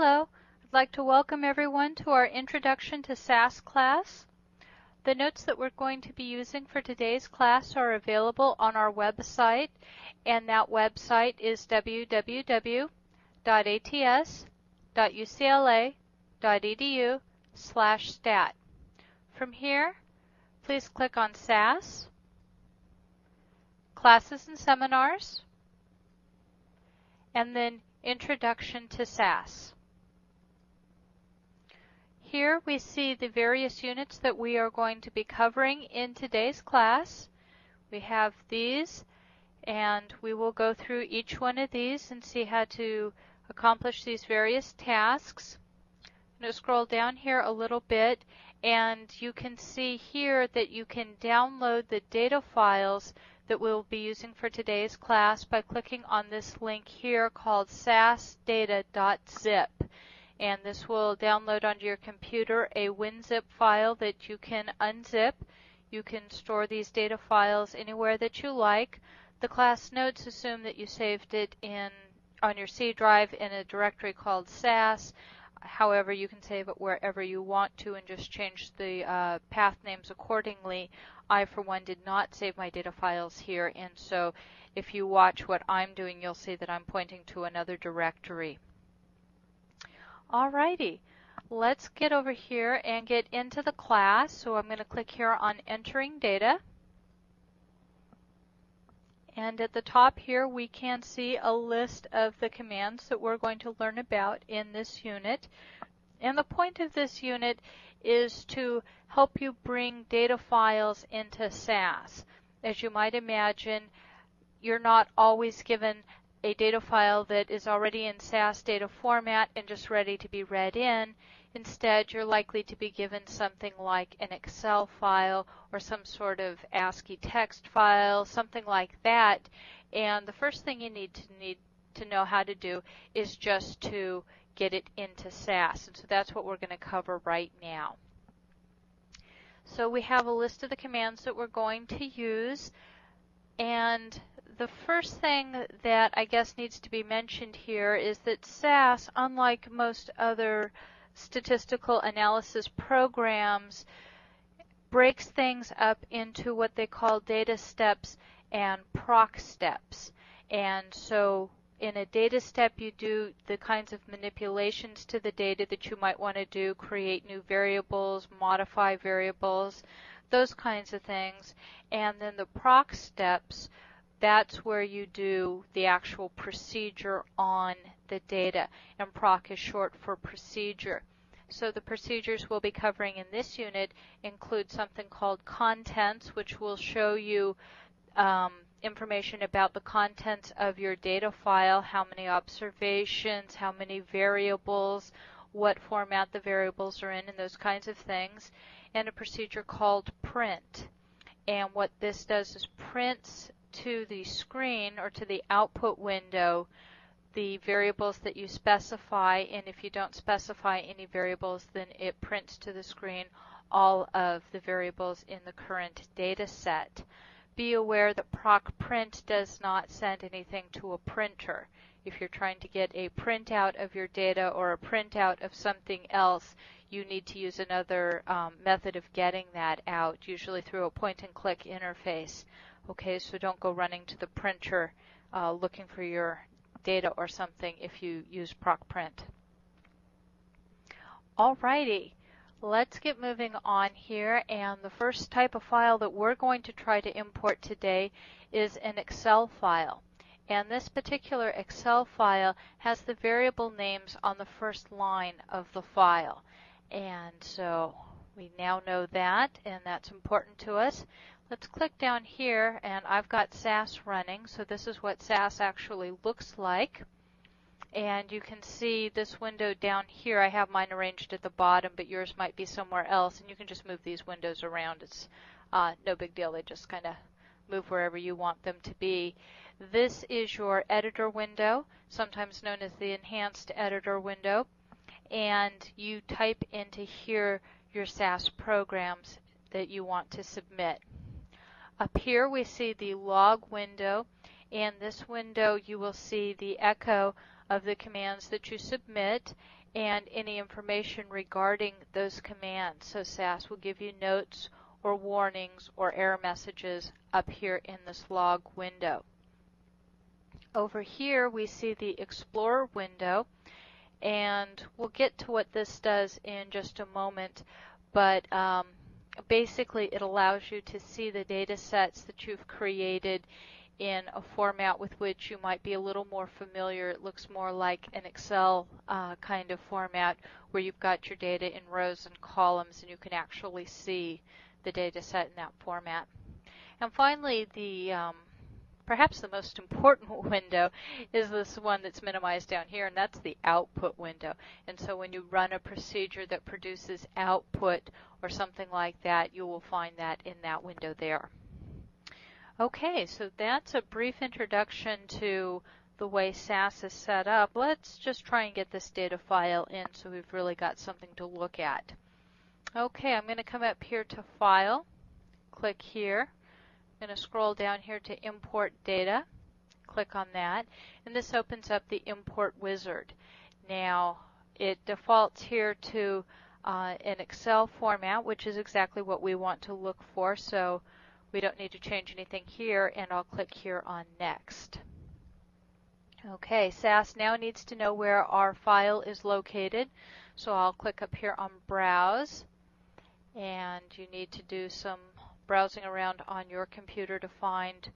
Hello, I'd like to welcome everyone to our Introduction to SAS class. The notes that we're going to be using for today's class are available on our website, and that website is www.ats.ucla.edu/stat. From here, please click on SAS, Classes and Seminars, and then Introduction to SAS. Here we see the various units that we are going to be covering in today's class. We have these, and we will go through each one of these and see how to accomplish these various tasks. I'm going to scroll down here a little bit, and you can see here that you can download the data files that we'll be using for today's class by clicking on this link here called sasdata.zip. And this will download onto your computer a WinZip file that you can unzip. You can store these data files anywhere that you like. The class notes assume that you saved it on your C drive in a directory called SAS. However, you can save it wherever you want to and just change the path names accordingly. I, for one, did not save my data files here, and so if you watch what I'm doing, you'll see that I'm pointing to another directory. Alrighty, let's get over here and get into the class. So I'm going to click here on Entering Data. And at the top here we can see a list of the commands that we're going to learn about in this unit. And the point of this unit is to help you bring data files into SAS. As you might imagine, you're not always given a data file that is already in SAS data format and just ready to be read in. Instead, you're likely to be given something like an Excel file or some sort of ASCII text file, something like that. And the first thing you need to know how to do is just to get it into SAS. And so that's what we're going to cover right now. So we have a list of the commands that we're going to use, and the first thing that I guess needs to be mentioned here is that SAS, unlike most other statistical analysis programs, breaks things up into what they call data steps and proc steps. And so in a data step, you do the kinds of manipulations to the data that you might want to do, create new variables, modify variables, those kinds of things. And then the proc steps, that's where you do the actual procedure on the data, and proc is short for procedure. So the procedures we'll be covering in this unit include something called contents, which will show you information about the contents of your data file, how many observations, how many variables, what format the variables are in, and those kinds of things, and a procedure called print. And what this does is prints to the screen or to the output window the variables that you specify, and if you don't specify any variables, then it prints to the screen all of the variables in the current data set. Be aware that Proc Print does not send anything to a printer. If you're trying to get a printout of your data or a printout of something else, you need to use another method of getting that out, usually through a point-and-click interface. Okay, so don't go running to the printer looking for your data or something if you use Proc Print. Alrighty, let's get moving on here, and the first type of file that we're going to try to import today is an Excel file. And this particular Excel file has the variable names on the first line of the file. And so we now know that, and that's important to us. Let's click down here, and I've got SAS running, so this is what SAS actually looks like. And you can see this window down here. I have mine arranged at the bottom, but yours might be somewhere else, and you can just move these windows around. It's no big deal. They just kind of move wherever you want them to be. This is your editor window, sometimes known as the enhanced editor window, and you type into here your SAS programs that you want to submit. Up here we see the log window. In this window you will see the echo of the commands that you submit, and any information regarding those commands. So SAS will give you notes or warnings or error messages up here in this log window. Over here we see the Explorer window, and we'll get to what this does in just a moment, but basically it allows you to see the data sets that you've created in a format with which you might be a little more familiar. It looks more like an Excel kind of format where you've got your data in rows and columns and you can actually see the data set in that format. And finally, perhaps the most important window is this one that's minimized down here, and that's the output window. And so when you run a procedure that produces output or something like that, you will find that in that window there. Okay, so that's a brief introduction to the way SAS is set up. Let's just try and get this data file in so we've really got something to look at. Okay, I'm going to come up here to File, click here. I'm going to scroll down here to Import Data, click on that, and this opens up the Import Wizard. Now, it defaults here to an Excel format, which is exactly what we want to look for, so we don't need to change anything here, and I'll click here on Next. Okay, SAS now needs to know where our file is located, so I'll click up here on Browse, and you need to do some browsing around on your computer to find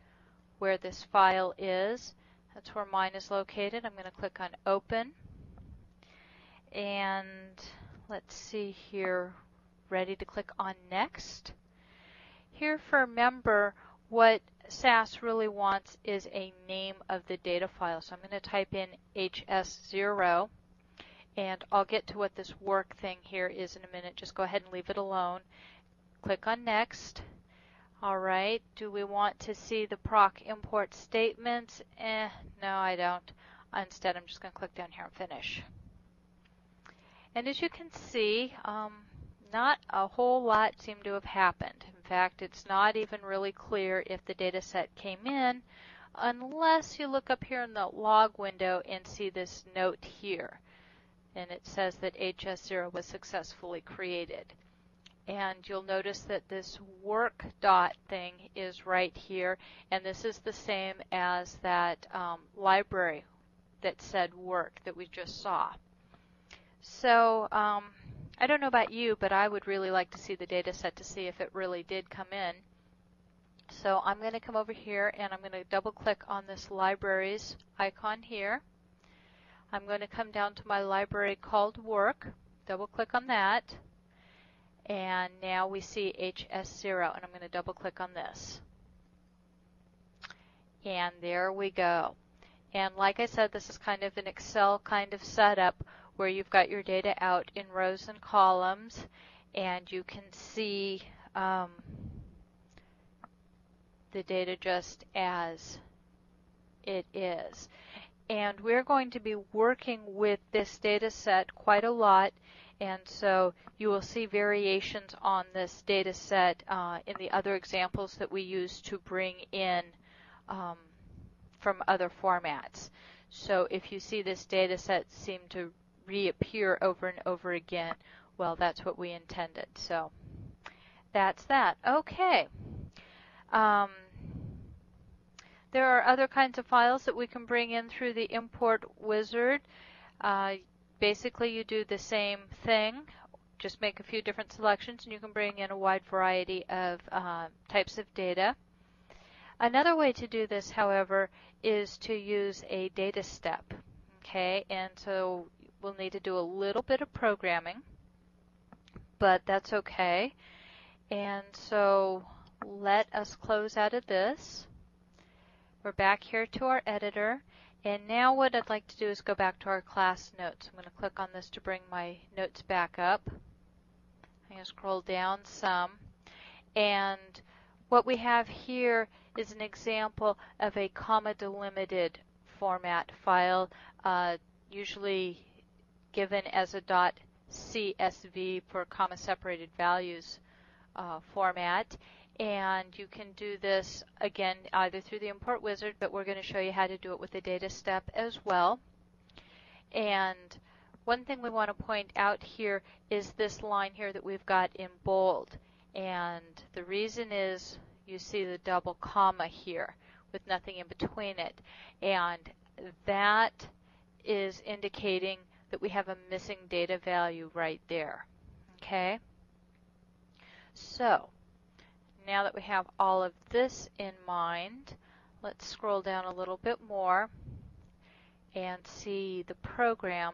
where this file is. That's where mine is located. I'm going to click on Open, and let's see here, ready to click on Next. Here for Member, what SAS really wants is a name of the data file. So I'm going to type in HS0, and I'll get to what this work thing here is in a minute. Just go ahead and leave it alone. Click on Next. All right, do we want to see the proc import statements? No, I don't. Instead, I'm just going to click down here and Finish. And as you can see, not a whole lot seemed to have happened. In fact, it's not even really clear if the data set came in unless you look up here in the log window and see this note here. And it says that HS0 was successfully created. And you'll notice that this work dot thing is right here, and this is the same as that library that said work that we just saw. So I don't know about you, but I would really like to see the data set to see if it really did come in. So I'm going to come over here and I'm going to double click on this libraries icon here. I'm going to come down to my library called work, double click on that, and now we see HS0, and I'm going to double click on this. And there we go. And like I said, this is kind of an Excel kind of setup where you've got your data out in rows and columns, and you can see the data just as it is. And we're going to be working with this data set quite a lot, and so you will see variations on this data set in the other examples that we use to bring in from other formats. So if you see this data set seem to reappear over and over again, well, that's what we intended. So that's that. Okay. There are other kinds of files that we can bring in through the import wizard. Basically, you do the same thing, just make a few different selections, and you can bring in a wide variety of types of data. Another way to do this, however, is to use a data step. Okay, and so we'll need to do a little bit of programming, but that's okay. And so let us close out of this. We're back here to our editor, and now what I'd like to do is go back to our class notes. I'm going to click on this to bring my notes back up. I'm going to scroll down some, and what we have here is an example of a comma delimited format file, usually given as a .csv for comma separated values format. And you can do this again either through the import wizard, but we're going to show you how to do it with the data step as well. And One thing we want to point out here is this line here that we've got in bold. And the reason is you see the double comma here with nothing in between it. And that is indicating that we have a missing data value right there. Okay? So, now that we have all of this in mind, let's scroll down a little bit more and see the program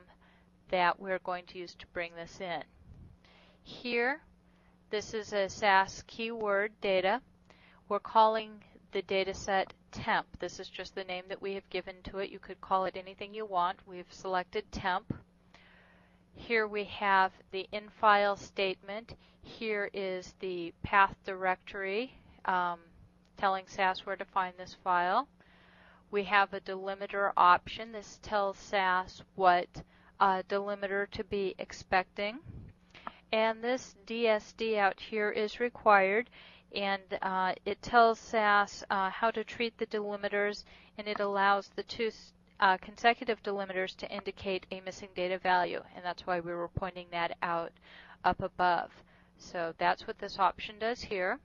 that we're going to use to bring this in. Here, this is a SAS Keyword Data. We're calling the data set temp. This is just the name that we have given to it. You could call it anything you want. We've selected temp. Here we have the in-file statement. Here is the path directory telling SAS where to find this file. We have a delimiter option. This tells SAS what delimiter to be expecting. And this DSD out here is required, and it tells SAS how to treat the delimiters, and it allows the two consecutive delimiters to indicate a missing data value, and that's why we were pointing that out up above. So that's what this option does here.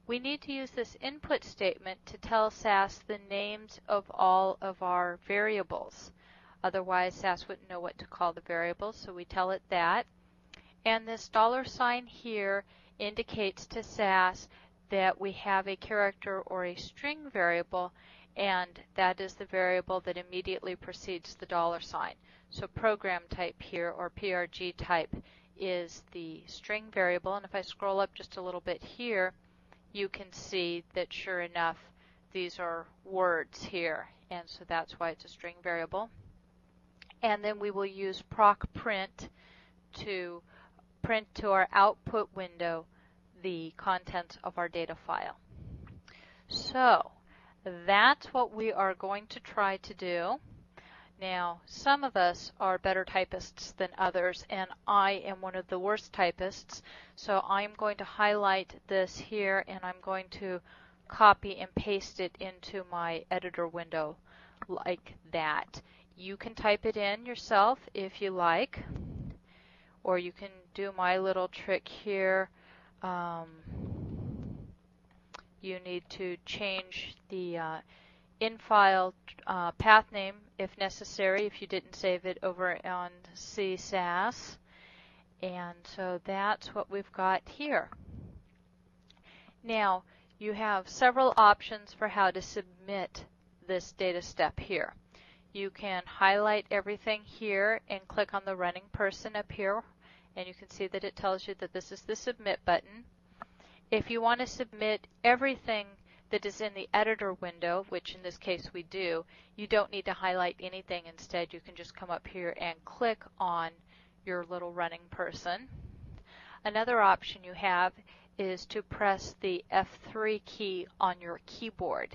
We need to use this input statement to tell SAS the names of all of our variables. Otherwise, SAS wouldn't know what to call the variables, so we tell it that. And this $sign here indicates to SAS that we have a character or a string variable, and that is the variable that immediately precedes the $sign. So program type here, or PRG type, is the string variable. And if I scroll up just a little bit here, you can see that sure enough, these are words here, and so that's why it's a string variable. And then we will use Proc Print to print to our output window the contents of our data file. So that's what we are going to try to do. Now, some of us are better typists than others, and I am one of the worst typists, so I'm going to highlight this here, and I'm going to copy and paste it into my editor window like that. You can type it in yourself if you like, or you can do my little trick here. You need to change the in-file path name if necessary, if you didn't save it over on SAS. And so that's what we've got here. Now, you have several options for how to submit this data step here. You can highlight everything here and click on the running person up here, and you can see that it tells you that this is the submit button. If you want to submit everything that is in the editor window, which in this case we do, you don't need to highlight anything. Instead, you can just come up here and click on your little running person. Another option you have is to press the F3 key on your keyboard.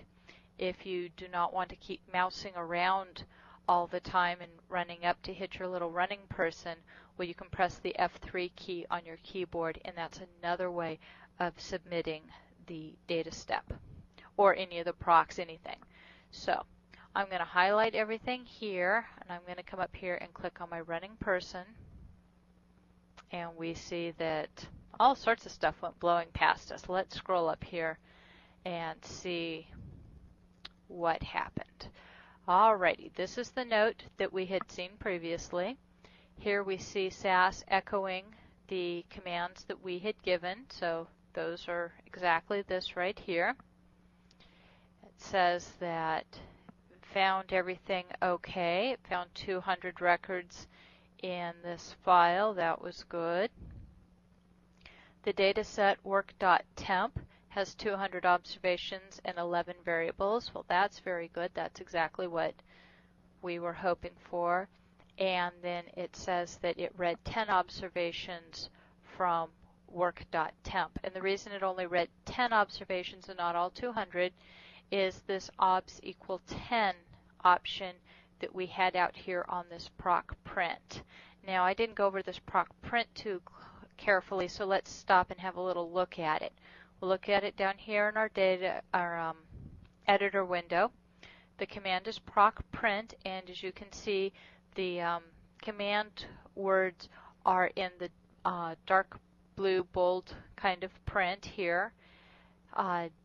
If you do not want to keep mousing around all the time and running up to hit your little running person, well, you can press the F3 key on your keyboard, and that's another way of submitting the data step, or any of the procs, anything. So I'm going to highlight everything here, and I'm going to come up here and click on my running person, and we see that all sorts of stuff went blowing past us. Let's scroll up here and see what happened. Alrighty, this is the note that we had seen previously. Here we see SAS echoing the commands that we had given, so those are exactly this right here. It says that found everything okay. It found 200 records in this file. That was good. The dataset work.temp has 200 observations and 11 variables. Well, that's very good. That's exactly what we were hoping for. And then it says that it read 10 observations from work.temp. And the reason it only read 10 observations and not all 200 is this obs equal 10 option that we had out here on this Proc Print. Now, I didn't go over this Proc Print too carefully, so let's stop and have a little look at it. We'll look at it down here in our editor window. The command is Proc Print, and as you can see, the command words are in the dark blue bold kind of print here.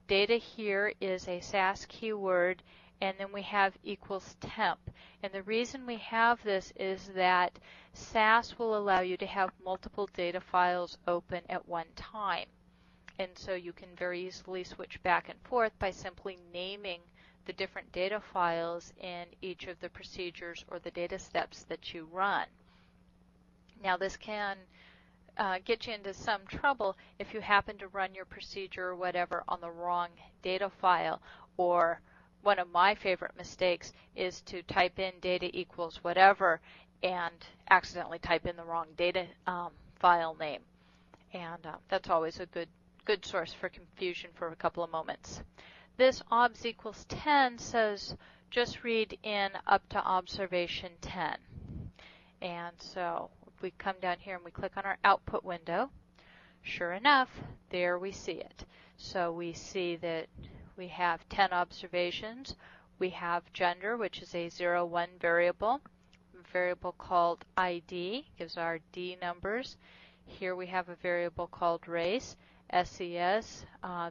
Data here is a SAS keyword, and then we have equals temp. And the reason we have this is that SAS will allow you to have multiple data files open at one time. And so you can very easily switch back and forth by simply naming the different data files in each of the procedures or the data steps that you run. Now this can get you into some trouble if you happen to run your procedure or whatever on the wrong data file, or one of my favorite mistakes is to type in data equals whatever and accidentally type in the wrong data file name. And that's always a good source for confusion for a couple of moments. This obs equals 10 says just read in up to observation 10. And so we come down here and we click on our output window. Sure enough, there we see it. So we see that we have 10 observations. We have gender, which is a 0-1 variable. A variable called ID gives our D numbers. Here we have a variable called race, SES.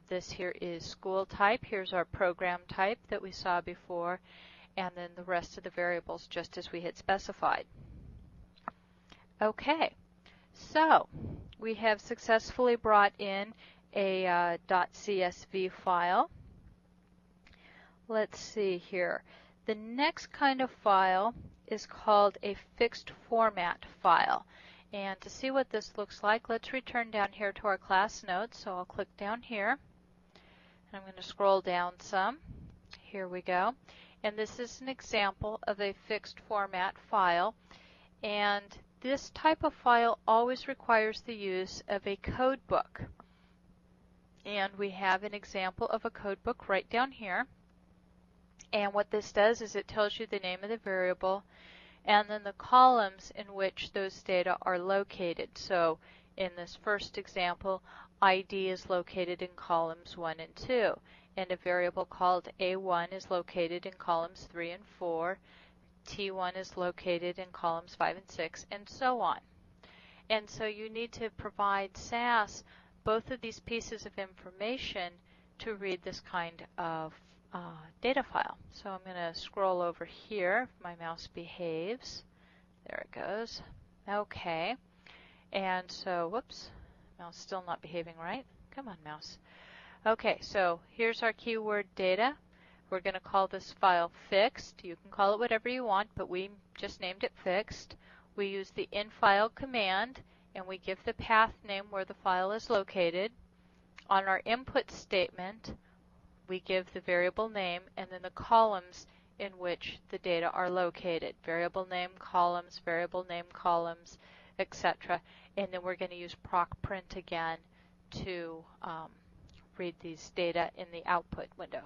This here is school type. Here's our program type that we saw before, and then the rest of the variables just as we had specified. Okay, so we have successfully brought in a .csv file. Let's see here. The next kind of file is called a fixed format file. And to see what this looks like, let's return down here to our class notes. So I'll click down here, and I'm going to scroll down some. Here we go. And this is an example of a fixed format file. And this type of file always requires the use of a codebook. And we have an example of a codebook right down here. And what this does is it tells you the name of the variable and then the columns in which those data are located. So in this first example, ID is located in columns 1 and 2, and a variable called A1 is located in columns 3 and 4. T1 is located in columns 5 and 6, and so on. And so you need to provide SAS both of these pieces of information to read this kind of data file. So I'm going to scroll over here if my mouse behaves. There it goes. Okay. And so, whoops, mouse still not behaving right. Come on, mouse. Okay, so here's our keyword data. We're going to call this file fixed. You can call it whatever you want, but we just named it fixed. We use the infile command, and we give the path name where the file is located. On our input statement, we give the variable name and then the columns in which the data are located. Variable name columns, etc. And then we're going to use Proc Print again to read these data in the output window.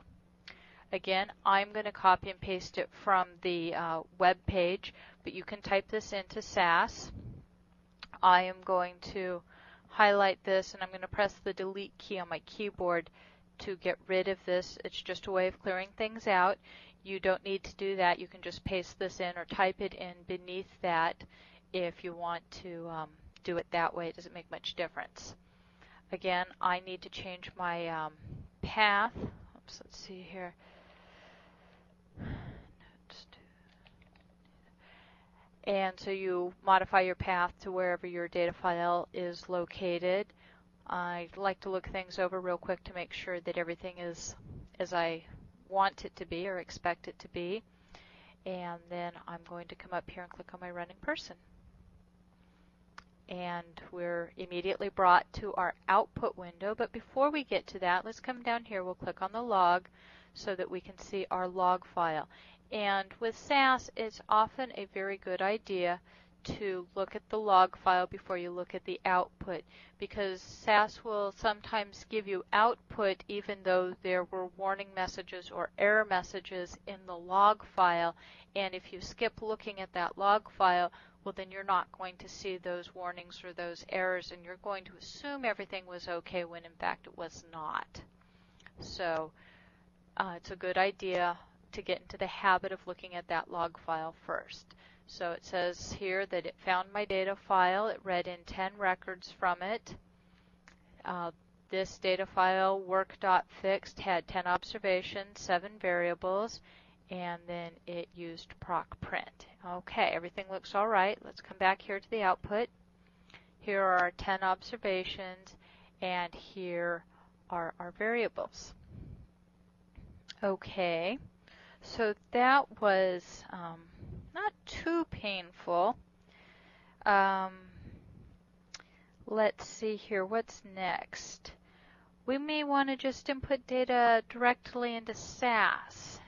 Again, I'm going to copy and paste it from the web page, but you can type this into SAS. I am going to highlight this, and I'm going to press the delete key on my keyboard to get rid of this. It's just a way of clearing things out. You don't need to do that. You can just paste this in or type it in beneath that if you want to do it that way. It doesn't make much difference. Again, I need to change my path. Oops, let's see here. And so you modify your path to wherever your data file is located. I like to look things over real quick to make sure that everything is as I want it to be or expect it to be. And then I'm going to come up here and click on my running person. And we're immediately brought to our output window. But before we get to that, let's come down here. We'll click on the log so that we can see our log file. And with SAS, it's often a very good idea to look at the log file before you look at the output, because SAS will sometimes give you output even though there were warning messages or error messages in the log file. And if you skip looking at that log file, well, then you're not going to see those warnings or those errors, and you're going to assume everything was okay when in fact it was not. So it's a good idea to get into the habit of looking at that log file first. So it says here that it found my data file. It read in 10 records from it. This data file, work.fixed, had 10 observations, 7 variables, and then it used Proc Print. Okay, everything looks all right. Let's come back here to the output. Here are our 10 observations, and here are our variables. Okay, so that was not too painful. Let's see here, what's next? We may want to just input data directly into SAS.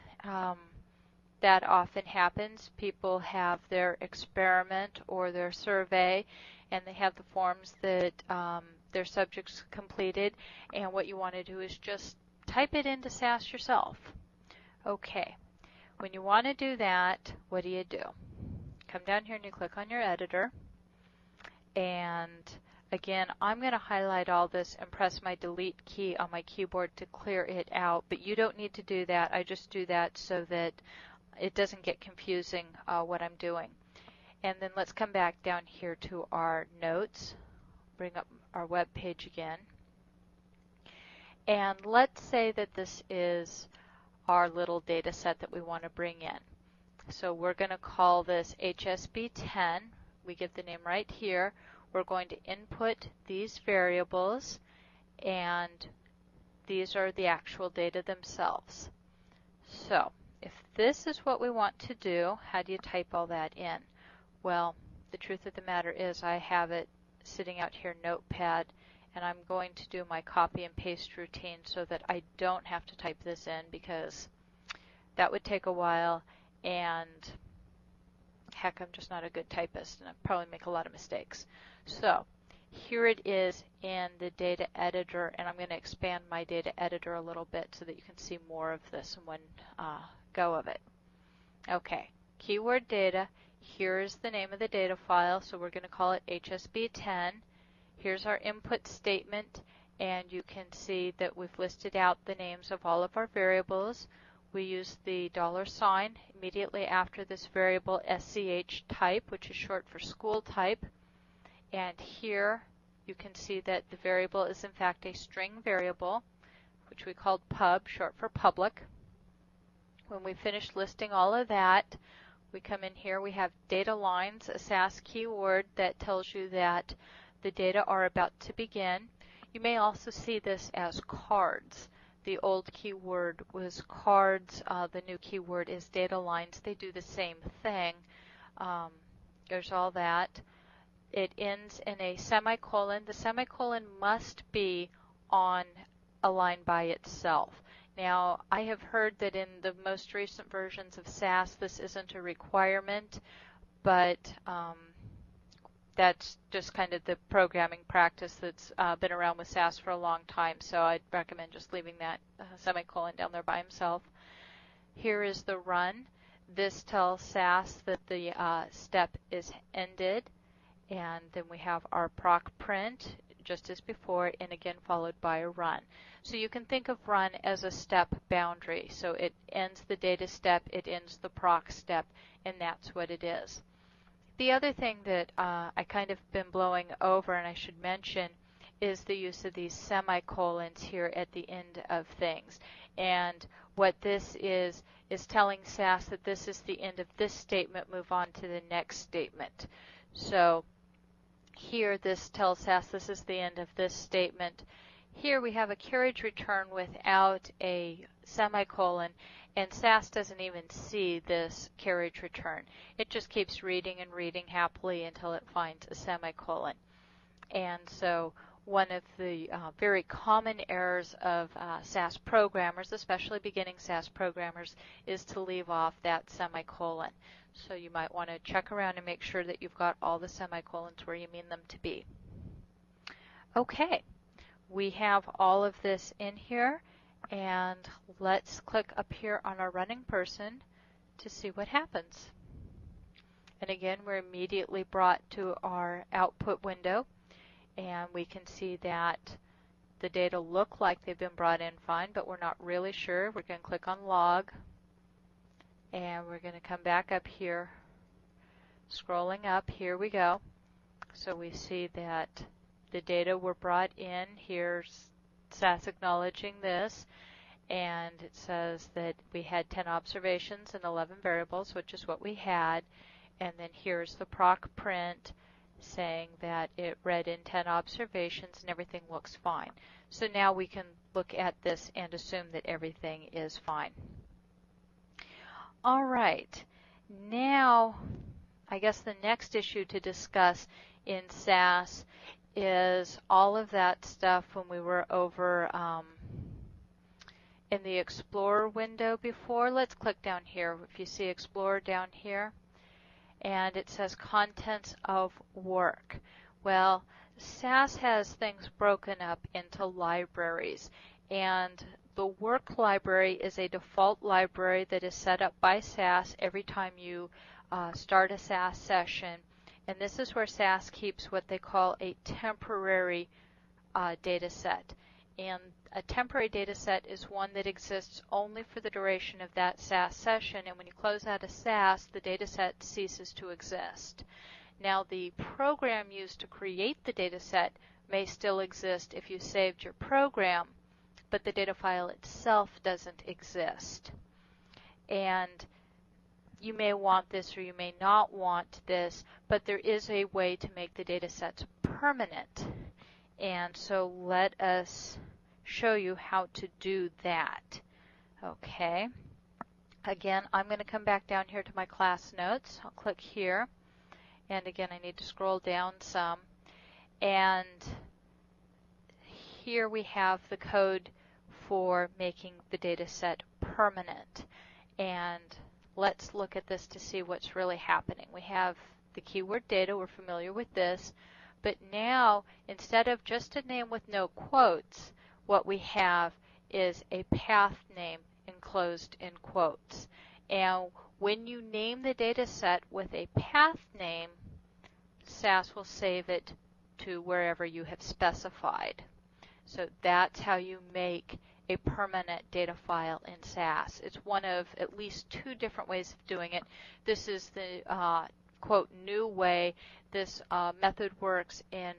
That often happens. People have their experiment or their survey, and they have the forms that their subjects completed, and what you want to do is just type it into SAS yourself. Okay, when you want to do that, what do? Come down here and you click on your editor, and again, I'm going to highlight all this and press my delete key on my keyboard to clear it out, but you don't need to do that. I just do that so that it doesn't get confusing what I'm doing. And then let's come back down here to our notes, bring up our web page again, and let's say that this is our little data set that we want to bring in. So we're going to call this HSB10. We give the name right here. We're going to input these variables, and these are the actual data themselves. So if this is what we want to do, how do you type all that in? Well, the truth of the matter is I have it sitting out here, Notepad, and I'm going to do my copy and paste routine so that I don't have to type this in, because that would take a while, and heck, I'm just not a good typist, and I'd probably make a lot of mistakes. So here it is in the data editor, and I'm going to expand my data editor a little bit so that you can see more of this in one go of it. Okay, keyword data. Here's the name of the data file, so we're going to call it HSB10. Here's our input statement, and you can see that we've listed out the names of all of our variables. We use the $ immediately after this variable SCH type, which is short for school type. And here you can see that the variable is in fact a string variable, which we called pub, short for public. When we finish listing all of that, we come in here, we have data lines, a SAS keyword that tells you that the data are about to begin. You may also see this as cards. The old keyword was cards, the new keyword is data lines. They do the same thing. There's all that. It ends in a semicolon. The semicolon must be on a line by itself. Now, I have heard that in the most recent versions of SAS this isn't a requirement, but that's just kind of the programming practice that's been around with SAS for a long time, so I'd recommend just leaving that semicolon down there by himself. Here is the run. This tells SAS that the step is ended, and then we have our Proc Print, just as before, and again followed by a run. So you can think of run as a step boundary. So it ends the data step, it ends the proc step, and that's what it is. The other thing that I kind of been blowing over, and I should mention, is the use of these semicolons here at the end of things. And what this is telling SAS that this is the end of this statement, move on to the next statement. So here this tells SAS this is the end of this statement. Here we have a carriage return without a semicolon, and SAS doesn't even see this carriage return. It just keeps reading and reading happily until it finds a semicolon. And so one of the very common errors of SAS programmers, especially beginning SAS programmers, is to leave off that semicolon. So you might want to check around and make sure that you've got all the semicolons where you mean them to be. Okay, we have all of this in here, and let's click up here on our running person to see what happens. And again, we're immediately brought to our output window, and we can see that the data look like they've been brought in fine, but we're not really sure. We're going to click on log, and we're going to come back up here Scrolling up, here we go. So we see that the data were brought in. Here's SAS acknowledging this, and it says that we had 10 observations and 11 variables, which is what we had. And then here's the Proc Print saying that it read in 10 observations and everything looks fine. So now we can look at this and assume that everything is fine. All right, now I guess the next issue to discuss in SAS is all of that stuff when we were over in the Explorer window before. Let's click down here. If you see Explorer down here, and it says Contents of Work. Well, SAS has things broken up into libraries, and the Work library is a default library that is set up by SAS every time you start a SAS session, and this is where SAS keeps what they call a temporary data set. And a temporary data set is one that exists only for the duration of that SAS session, and when you close out a SAS, the data set ceases to exist. Now, the program used to create the data set may still exist if you saved your program, but the data file itself doesn't exist. And you may want this or you may not want this, but there is a way to make the data sets permanent. And so let us show you how to do that. Okay. Again, I'm going to come back down here to my class notes. I'll click here. And again, I need to scroll down some. And here we have the code for making the data set permanent. And let's look at this to see what's really happening. We have the keyword data. We're familiar with this. But now, instead of just a name with no quotes, what we have is a path name enclosed in quotes. And when you name the data set with a path name, SAS will save it to wherever you have specified. So that's how you make a permanent data file in SAS. It's one of at least two different ways of doing it. This is the quote new way. This method works in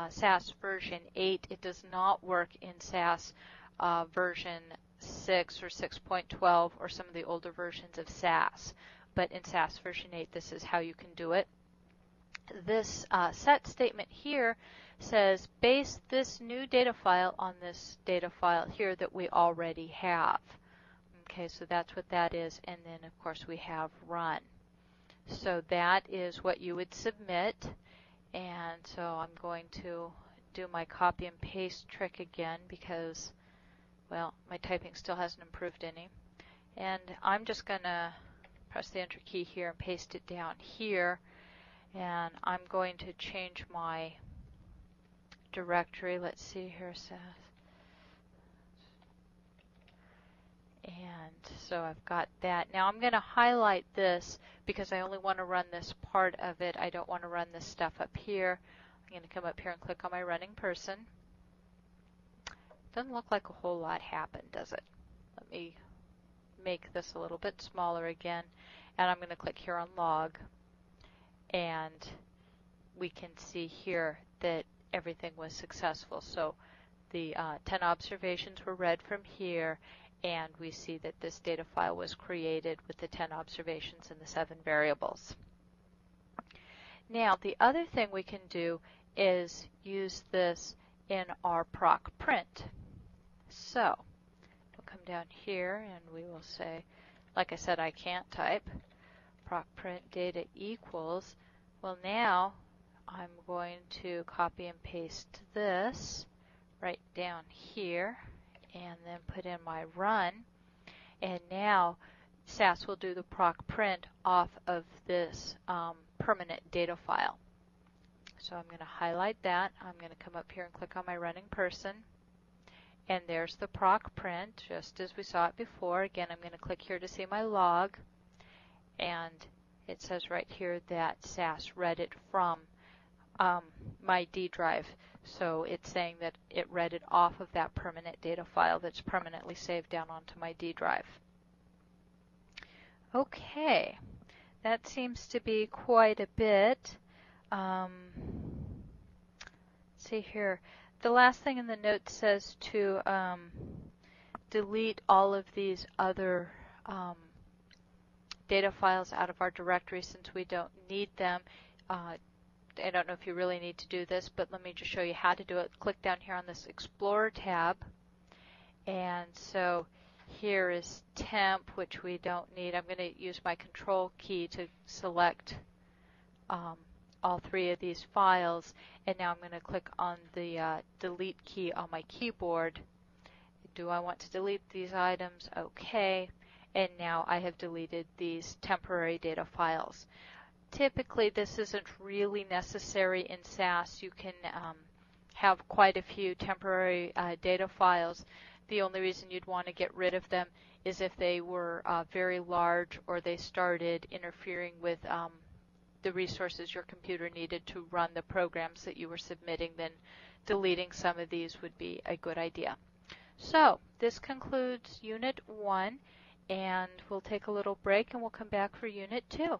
SAS version 8. It does not work in SAS version 6 or 6.12 or some of the older versions of SAS. But in SAS version 8, this is how you can do it. This set statement here says base this new data file on this data file here that we already have. Okay, so that's what that is. And then, of course, we have run. So that is what you would submit. And so I'm going to do my copy and paste trick again because, well, my typing still hasn't improved any. And I'm just going to press the Enter key here and paste it down here. And I'm going to change my directory. Let's see here, SAS. And so I've got that. Now I'm going to highlight this because I only want to run this part of it. I don't want to run this stuff up here. I'm going to come up here and click on my running person. Doesn't look like a whole lot happened, does it? Let me make this a little bit smaller again. And I'm going to click here on log. And we can see here that everything was successful. So the 10 observations were read from here, and we see that this data file was created with the 10 observations and the 7 variables. Now, the other thing we can do is use this in our Proc Print. So we'll come down here and we will say, like I said, I can't type. Proc Print data equals. Well, now I'm going to copy and paste this right down here and then put in my run. And now SAS will do the Proc Print off of this permanent data file. So I'm going to highlight that. I'm going to come up here and click on my running person. And there's the Proc Print, just as we saw it before. Again, I'm going to click here to see my log. And it says right here that SAS read it from my D drive. So it's saying that it read it off of that permanent data file that's permanently saved down onto my D drive. Okay, that seems to be quite a bit. See here. The last thing in the note says to delete all of these other data files out of our directory since we don't need them. I don't know if you really need to do this, but let me just show you how to do it. Click down here on this Explorer tab, and so here is temp, which we don't need. I'm going to use my control key to select all three of these files, and now I'm going to click on the delete key on my keyboard. Do I want to delete these items? Okay. And now I have deleted these temporary data files. Typically, this isn't really necessary in SAS. You can have quite a few temporary data files. The only reason you'd want to get rid of them is if they were very large or they started interfering with the resources your computer needed to run the programs that you were submitting. Then deleting some of these would be a good idea. So this concludes Unit 1, and we'll take a little break and we'll come back for Unit 2.